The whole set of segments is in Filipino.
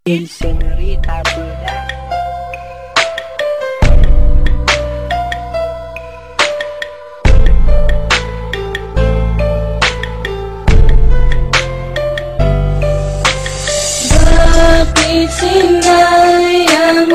Señorita Pilar. Bakit sinayang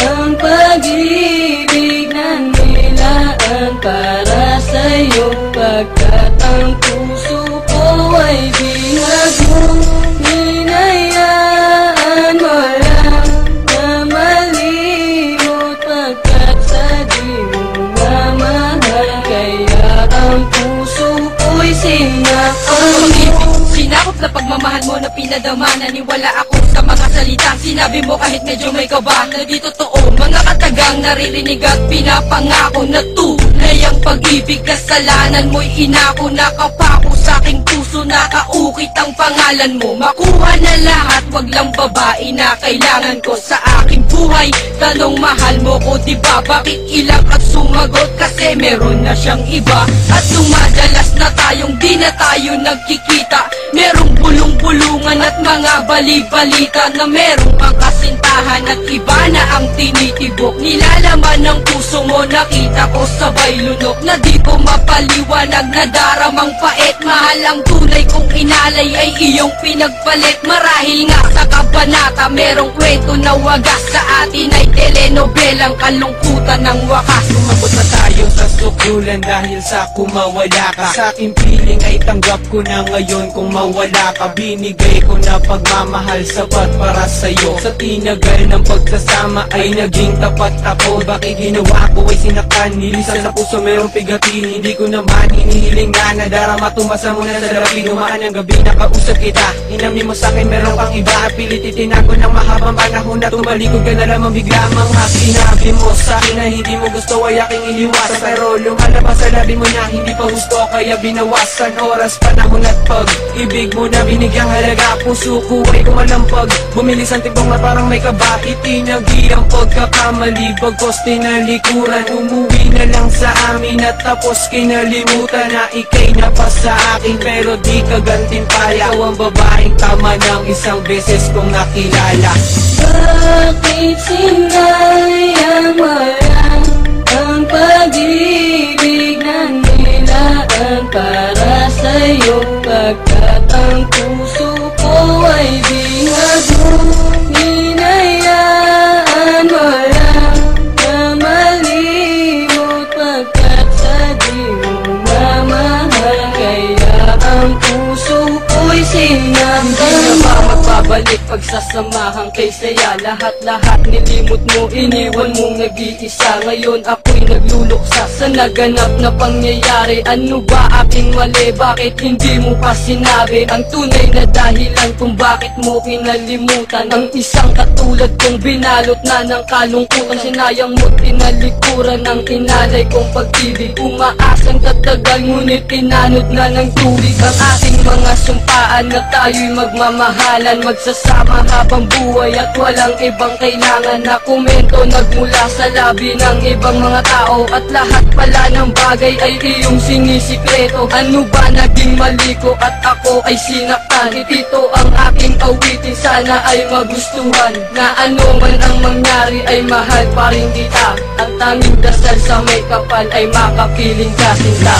ang pag-ibig na nilaan para sa'yo, pagkat ang puso ko ay bihag mo. Hinayaan mo lang na malimot, pagkat sa di mo mamahal, kaya ang puso ko'y sinakal mo. Sinakop na pagmamahal mo na pinadama, naniwala ako sa mga salitang sinabi mo kahit medyo may kaba. Na di totoo, mga katagang naririnig at pinapangako na tunay ang pag-ibig. Kasalanan mo'y inako, nakapako sa aking puso, nakaukit ang pangalan mo. Makuha na lahat, wag lang babae na kailangan ko sa aking buhay. Tanong mahal mo ko diba, bakit ilang at sumagot? Kasi meron na siyang iba, at dumadalas na tayong di na tayo nagkikita. Merong bulong-bulungan at mga bali-balita na merong ang kasintahan at iba na ang tinitibok. Nilalaman ng puso mo, nakita ko sabay lunok, na di ko mapaliwanag na daramang pait. Mahal ang tunay kong inalay ay iyong pinagpalit. Marahil nga sa kabanata merong kwento na wagas, sa atin ay telenobelang kalungkutan ng wakas. Sumabot na tayo sa sukulan dahil sa kumawala ka. Sa aking piling ay tanggap ko na ngayon kung mawala ka. Binigay ko na pagmamahal sapat para sa'yo. Sa tinagal ng pagsasama ay naging tapat ako. Bakit ginawa ko ay sinaktan, nilisan sa puso merong pigatin. Hindi ko naman hinihiling na nadarama, tumasa mo na sa labi. Dumaan ang gabi, nakausap kita, inamin mo sa'kin meron pang iba. Pilit itinago ng mahabang panahon na tumalikod ka na lamang bigla. Mga sinabi mo sa'kin na hindi mo gusto ay aking iniwasan, pero lumalabas sa labi mo na hindi pa gusto, kaya binawasan oras, panahon at pag-ibig mo na binigyang halaga. Puso ko ay kumalampag, bumilis ang tibong na parang may kaba. Itinagi ang pagkakamali, bagkos tinalikuran. Umuwi na lang sa amin at tapos kinalimutan na ikay na pa sa akin, pero di ka gantimpala. Ikaw ang babaeng tama ng isang beses kong nakilala. Bakit sinayang walang ang pag-ibig na nilaan para sa'yo, pagkat ang puso ko ay bihag mo. Hinayaan mo lang na malimot, pagkat sa di mo mamahal, kaya ang puso ko'y sinakal mo. Magbabalik pagsasamahan kay saya, lahat-lahat nilimot mo, iniwan mong nag-iisa. Ngayon ako'y nagluluksa sa naganap na pangyayari. Ano ba aking mali? Bakit hindi mo pa sinabi ang tunay na dahilan kung bakit mo kinalimutan ang isang katulad kong binalot na ng kalungkutan? Sinayang mo, tinalikuran ng inalay kong pag-ibig. Umaasang tatagal ngunit tinanod na ng tubig ang ating mga sumpaan na tayo'y magmamahalan, magsasama habang buhay at walang ibang kailangan na komento nagmula sa labi ng ibang mga tao. At lahat pala ng bagay ay iyong sinisikreto. Ano ba naging mali ko at ako ay sinaktan? Ito ang aking awitin, sana ay magustuhan, na ano man ang mangyari ay mahal pa rin kita. Ang tanging dasal sa may kapal ay makapiling ka sinta.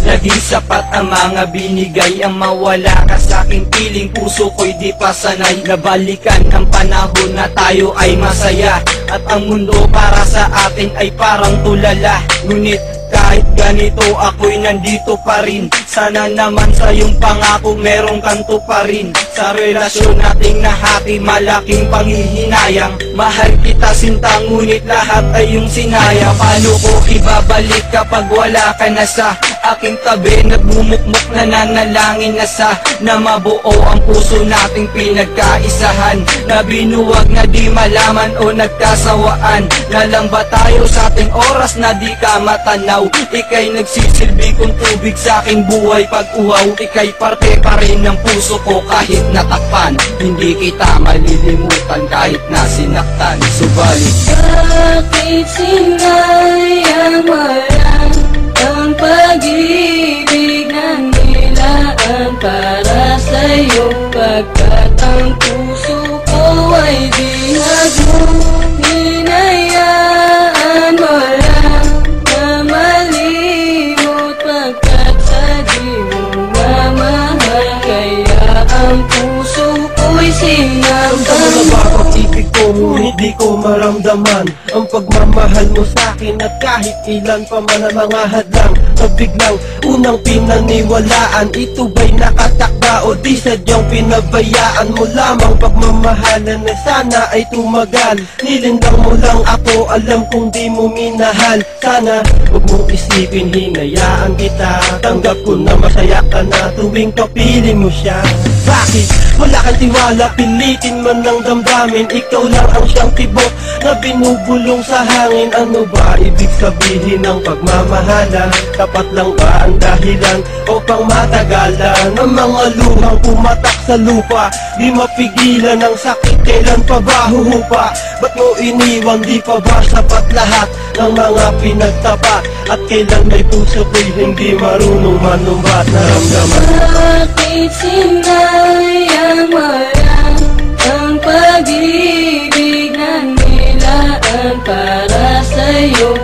Naging sapat ang mga binigay, ang mawala ka sa aking piling. Puso ko'y di pa sanay, nabalikan ang panahon na tayo ay masaya. At ang mundo para sa atin ay parang tulala. Ngunit kahit ganito ako'y nandito pa rin. Sana naman sa iyong pangako merong kanto pa rin. Sa relasyon nating nahati, malaking panghihinayang. Mahal kita sinta, ngunit lahat ay iyong sinayang. Paano ko ibabalik kapag wala ka na sa aking tabi? Nagmumukmuk na nanalangin na sa na mabuo ang puso nating pinagkaisahan. Na binuwag na di malaman o nagkasawaan. Na lang ba tayo sa ating oras na di ka matanaw? Ika'y nagsisilbi kong tubig sa aking buhay pag-uhaw. Ika'y parte pa rin ng puso ko kahit natakpan. Hindi kita malilimutan kahit na sinaktan. Subalit bakit sinayang walang ang pag-ibig na nilaan para sa'yo, pagkat ang puso ko'y sinamtan. Sa ba pag-ibig ko, ngunit di ko maramdaman ang pagmamahal mo sa'kin. At kahit ilan pa man ang mga hadlang na biglang unang pinaniwalaan, ito ba'y nakatakda o di sadyang pinabayaan mo lamang? Pagmamahalan na sana ay tumagal, nilindang mo lang ako, alam kong di mo minahal. Sana huwag mong isipin, hinayaan kita. Tanggap ko na masaya ka na tuwing kapiling mo siya. Bakit wala kang tiwala, pilitin man ng damdamin? Ikaw lang ang siyang tibok na binubulong sa hangin. Ano ba ibig sabihin ng pagmamahalan? Tapat lang ba ang dahilan o pang matagalan ng mga luhang pumatak sa lupa? Di mapigilan ang sakit, kailan pa ba huhupa? Ba't mo iniwan, di pa ba sapat lahat ng mga pinagtapat? At kailan may puso ko'y hindi marunong manumbat? Naramdaman Bakit sinayang walang ang pag-ibig na nilaan para sa'yo?